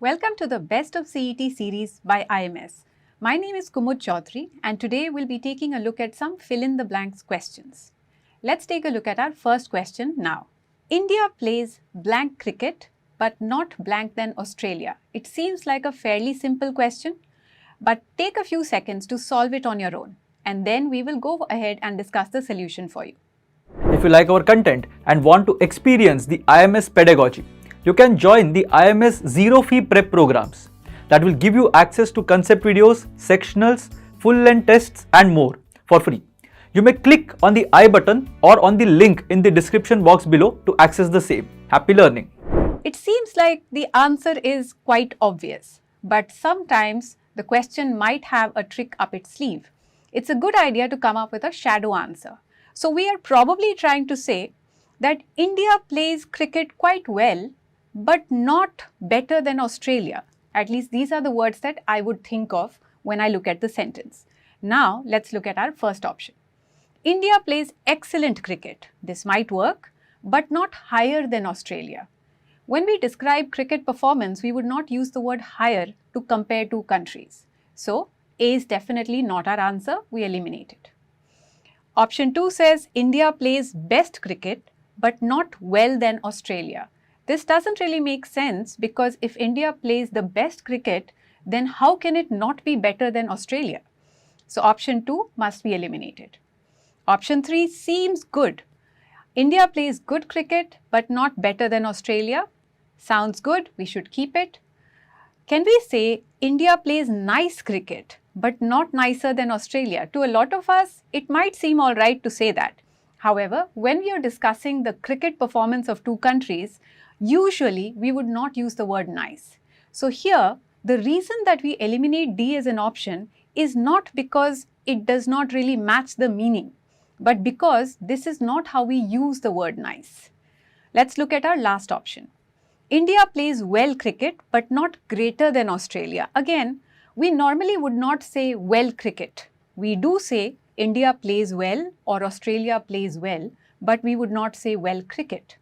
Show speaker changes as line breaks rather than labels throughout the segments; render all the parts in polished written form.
Welcome to the Best of CET series by IMS. My name is Kumud Chaudhary and today we'll be taking a look at some fill-in-the-blanks questions. Let's take a look at our first question now. India plays blank cricket but not blank than Australia. It seems like a fairly simple question, but take a few seconds to solve it on your own and then we will go ahead and discuss the solution for you.
If you like our content and want to experience the IMS pedagogy, you can join the IMS Zero Fee Prep programs that will give you access to concept videos, sectionals, full-length tests and more for free. You may click on the I button or on the link in the description box below to access the same. Happy learning!
It seems like the answer is quite obvious, but sometimes the question might have a trick up its sleeve. It's a good idea to come up with a shadow answer. So we are probably trying to say that India plays cricket quite well, but not better than Australia. At least these are the words that I would think of when I look at the sentence. Now let's look at our first option. India plays excellent cricket. This might work, but not higher than Australia. When we describe cricket performance, we would not use the word higher to compare two countries. So A is definitely not our answer. We eliminate it. Option 2 says India plays best cricket but not well than Australia. This doesn't really make sense because if India plays the best cricket, then how can it not be better than Australia? So option 2 must be eliminated. Option 3 seems good. India plays good cricket but not better than Australia. Sounds good, we should keep it. Can we say India plays nice cricket but not nicer than Australia? To a lot of us, it might seem alright to say that. However, when we are discussing the cricket performance of two countries, usually we would not use the word nice. So here, the reason that we eliminate D as an option is not because it does not really match the meaning, but because this is not how we use the word nice. Let's look at our last option. India plays well cricket but not greater than Australia. Again, we normally would not say well cricket. We do say India plays well or Australia plays well, but we would not say well cricket.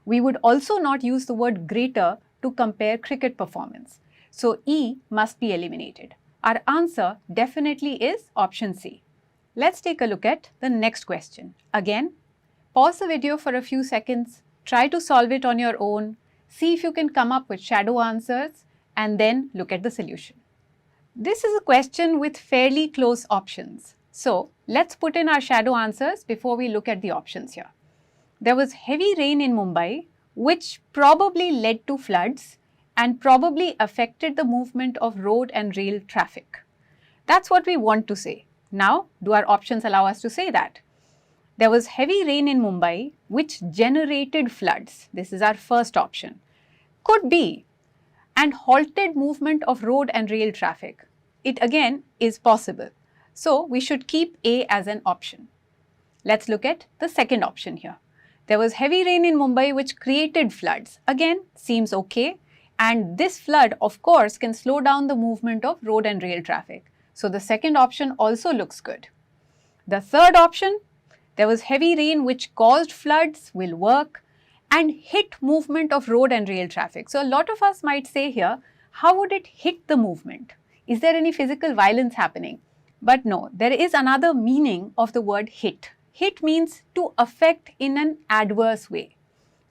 We would also not use the word greater to compare cricket performance. So E must be eliminated. Our answer definitely is option C. Let's take a look at the next question. Again, pause the video for a few seconds, try to solve it on your own, see if you can come up with shadow answers, and then look at the solution. This is a question with fairly close options. So let's put in our shadow answers before we look at the options here. There was heavy rain in Mumbai, which probably led to floods and probably affected the movement of road and rail traffic. That's what we want to say. Now, do our options allow us to say that? There was heavy rain in Mumbai, which generated floods. This is our first option. Could be. And halted movement of road and rail traffic. It again is possible. So we should keep A as an option. Let's look at the second option here. There was heavy rain in Mumbai which created floods. Again, seems okay. And this flood, of course, can slow down the movement of road and rail traffic. So the second option also looks good. The third option, there was heavy rain which caused floods, will work, and hit movement of road and rail traffic. So a lot of us might say here, how would it hit the movement? Is there any physical violence happening? But no, there is another meaning of the word hit. Hit means to affect in an adverse way.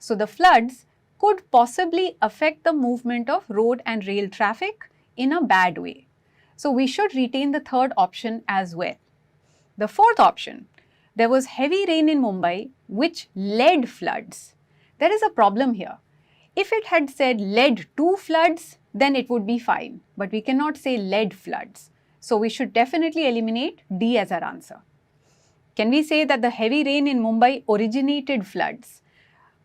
So the floods could possibly affect the movement of road and rail traffic in a bad way. So we should retain the third option as well. The fourth option, there was heavy rain in Mumbai which led floods. There is a problem here. If it had said led to floods, then it would be fine. But we cannot say led floods. So we should definitely eliminate D as our answer. Can we say that the heavy rain in Mumbai originated floods?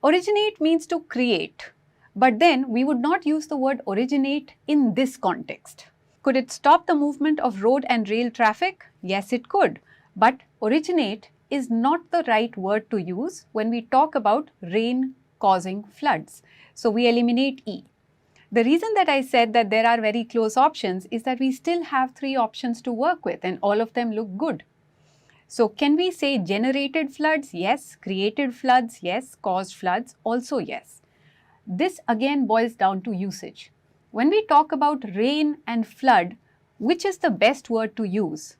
Originate means to create. But then we would not use the word originate in this context. Could it stop the movement of road and rail traffic? Yes, it could. But originate is not the right word to use when we talk about rain causing floods. So we eliminate E. The reason that I said that there are very close options is that we still have 3 options to work with and all of them look good. So can we say generated floods? Yes. Created floods? Yes. Caused floods? Also yes. This again boils down to usage. When we talk about rain and flood, which is the best word to use?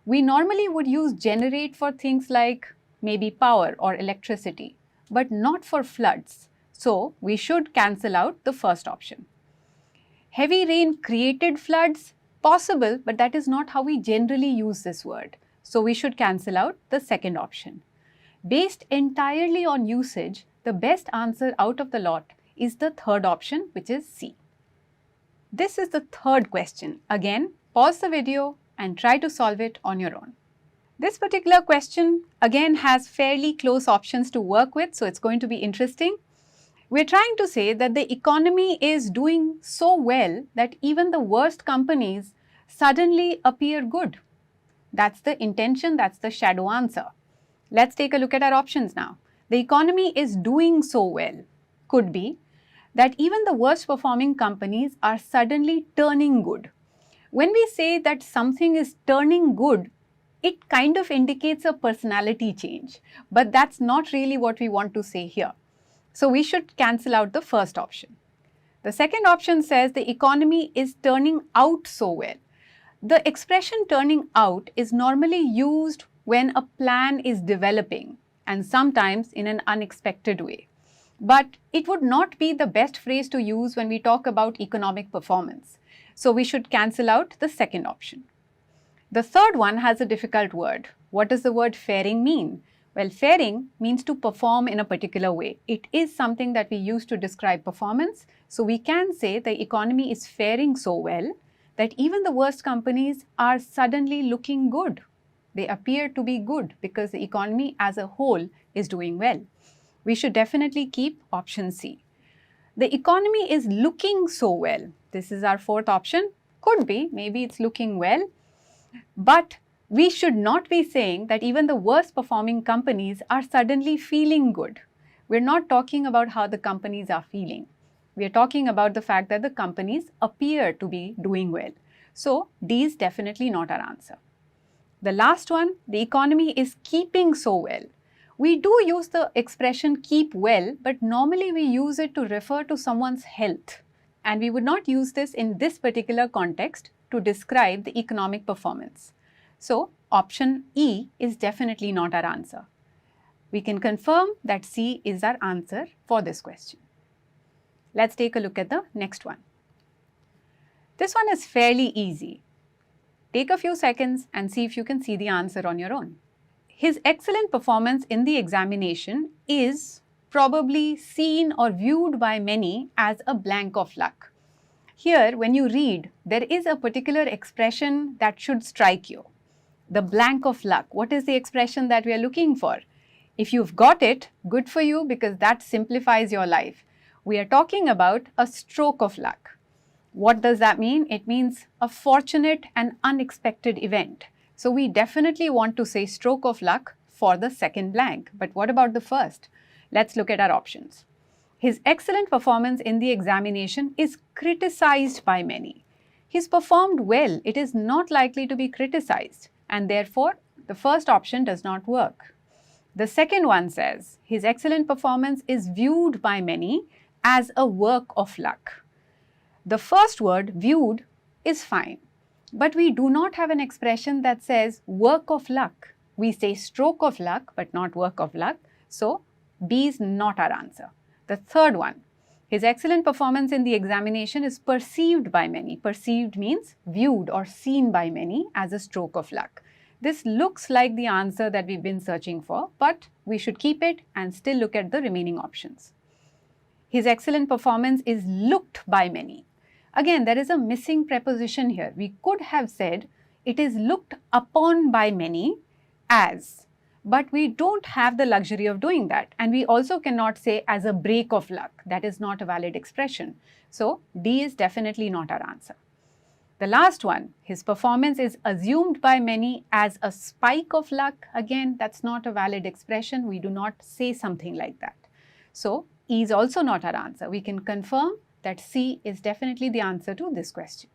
We normally would use generate for things like maybe power or electricity, but not for floods. So we should cancel out the first option. Heavy rain created floods? Possible, but that is not how we generally use this word. So we should cancel out the second option. Based entirely on usage, the best answer out of the lot is the third option, which is C. This is the third question. Again, pause the video and try to solve it on your own. This particular question again has fairly close options to work with, so it's going to be interesting. We're trying to say that the economy is doing so well that even the worst companies suddenly appear good. That's the intention, that's the shadow answer. Let's take a look at our options now. The economy is doing so well could be that even the worst performing companies are suddenly turning good. When we say that something is turning good, it kind of indicates a personality change, but that's not really what we want to say here. So we should cancel out the first option. The second option says the economy is turning out so well. The expression turning out is normally used when a plan is developing and sometimes in an unexpected way. But it would not be the best phrase to use when we talk about economic performance. So we should cancel out the second option. The third one has a difficult word. What does the word faring mean? Well, faring means to perform in a particular way. It is something that we use to describe performance. So we can say the economy is faring so well that even the worst companies are suddenly looking good. They appear to be good because the economy as a whole is doing well. We should definitely keep option C. The economy is looking so well. This is our fourth option. Could be, maybe it's looking well. But we should not be saying that even the worst performing companies are suddenly feeling good. We're not talking about how the companies are feeling. We're talking about the fact that the companies appear to be doing well. So D is definitely not our answer. The last one, the economy is keeping so well. We do use the expression keep well, but normally we use it to refer to someone's health. And we would not use this in this particular context to describe the economic performance. So option E is definitely not our answer. We can confirm that C is our answer for this question. Let's take a look at the next one. This one is fairly easy. Take a few seconds and see if you can see the answer on your own. His excellent performance in the examination is probably seen or viewed by many as a blank of luck. Here, when you read, there is a particular expression that should strike you. The blank of luck. What is the expression that we are looking for? If you've got it, good for you because that simplifies your life. We are talking about a stroke of luck. What does that mean? It means a fortunate and unexpected event. So we definitely want to say stroke of luck for the second blank. But what about the first? Let's look at our options. His excellent performance in the examination is criticized by many. He's performed well. It is not likely to be criticized. And therefore, the first option does not work. The second one says, his excellent performance is viewed by many as a work of luck. The first word, viewed, is fine. But we do not have an expression that says work of luck. We say stroke of luck, but not work of luck. So, B is not our answer. The third one, his excellent performance in the examination is perceived by many. Perceived means viewed or seen by many as a stroke of luck. This looks like the answer that we've been searching for, but we should keep it and still look at the remaining options. His excellent performance is looked by many. Again, there is a missing preposition here. We could have said it is looked upon by many as, but we don't have the luxury of doing that. And we also cannot say as a break of luck. That is not a valid expression. So D is definitely not our answer. The last one, his performance is assumed by many as a spike of luck. Again, that's not a valid expression. We do not say something like that. So E is also not our answer. We can confirm that C is definitely the answer to this question.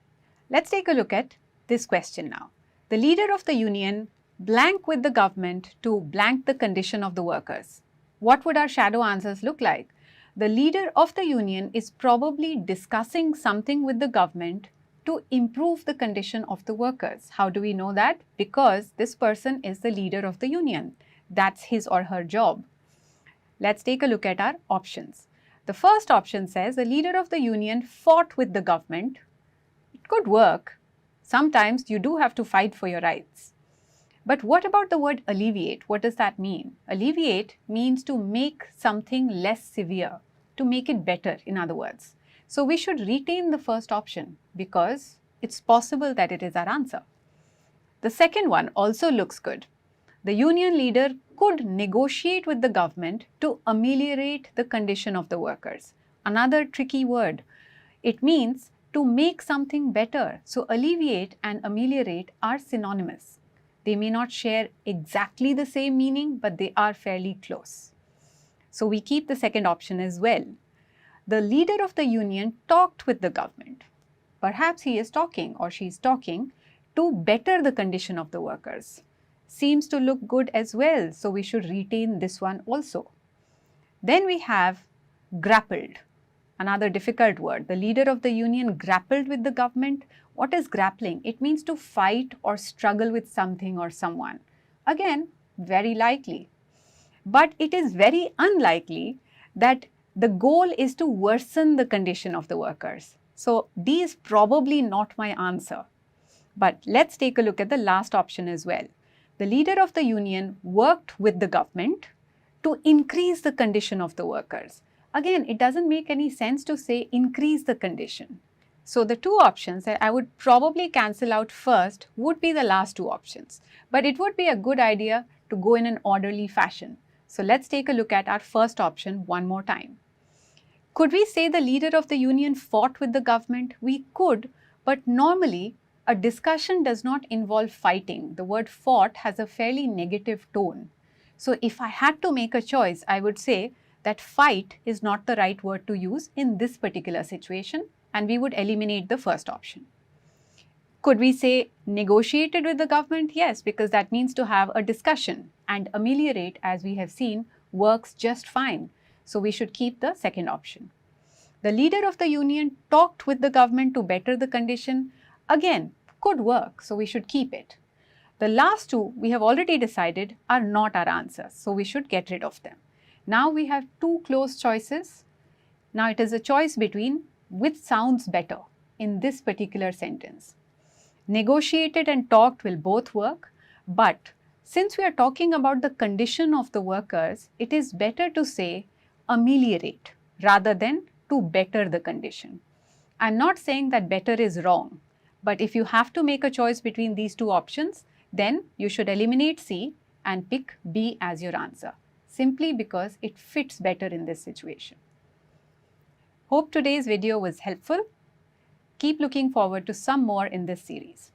Let's take a look at this question now. The leader of the union blank with the government to blank the condition of the workers. What would our shadow answers look like? The leader of the union is probably discussing something with the government to improve the condition of the workers. How do we know that? Because this person is the leader of the union. That's his or her job. Let's take a look at our options. The first option says the leader of the union fought with the government. It could work. Sometimes you do have to fight for your rights. But what about the word alleviate? What does that mean? Alleviate means to make something less severe, to make it better, in other words. So we should retain the first option because it's possible that it is our answer. The second one also looks good. The union leader could negotiate with the government to ameliorate the condition of the workers. Another tricky word. It means to make something better. So alleviate and ameliorate are synonymous. They may not share exactly the same meaning, but they are fairly close. So we keep the second option as well. The leader of the union talked with the government. Perhaps he is talking or she is talking to better the condition of the workers. Seems to look good as well, so we should retain this one also. Then we have grappled, another difficult word. The leader of the union grappled with the government. What is grappling? It means to fight or struggle with something or someone. Again, very likely. But it is very unlikely that the goal is to worsen the condition of the workers. So D is probably not my answer. But let's take a look at the last option as well. The leader of the union worked with the government to increase the condition of the workers. Again, it doesn't make any sense to say increase the condition. So the two options that I would probably cancel out first would be the last two options. But it would be a good idea to go in an orderly fashion. So let's take a look at our first option one more time. Could we say the leader of the union fought with the government? We could, but normally a discussion does not involve fighting. The word fought has a fairly negative tone. So if I had to make a choice, I would say that fight is not the right word to use in this particular situation, and we would eliminate the first option. Could we say negotiated with the government? Yes, because that means to have a discussion, and ameliorate, as we have seen, works just fine. So we should keep the second option. The leader of the union talked with the government to better the condition. Again, could work, so we should keep it. The last two, we have already decided, are not our answers, so we should get rid of them. Now we have two close choices. Now it is a choice between which sounds better in this particular sentence. Negotiated and talked will both work, but since we are talking about the condition of the workers, it is better to say ameliorate rather than to better the condition. I'm not saying that better is wrong, but if you have to make a choice between these two options, then you should eliminate C and pick B as your answer, simply because it fits better in this situation. Hope today's video was helpful. Keep looking forward to some more in this series.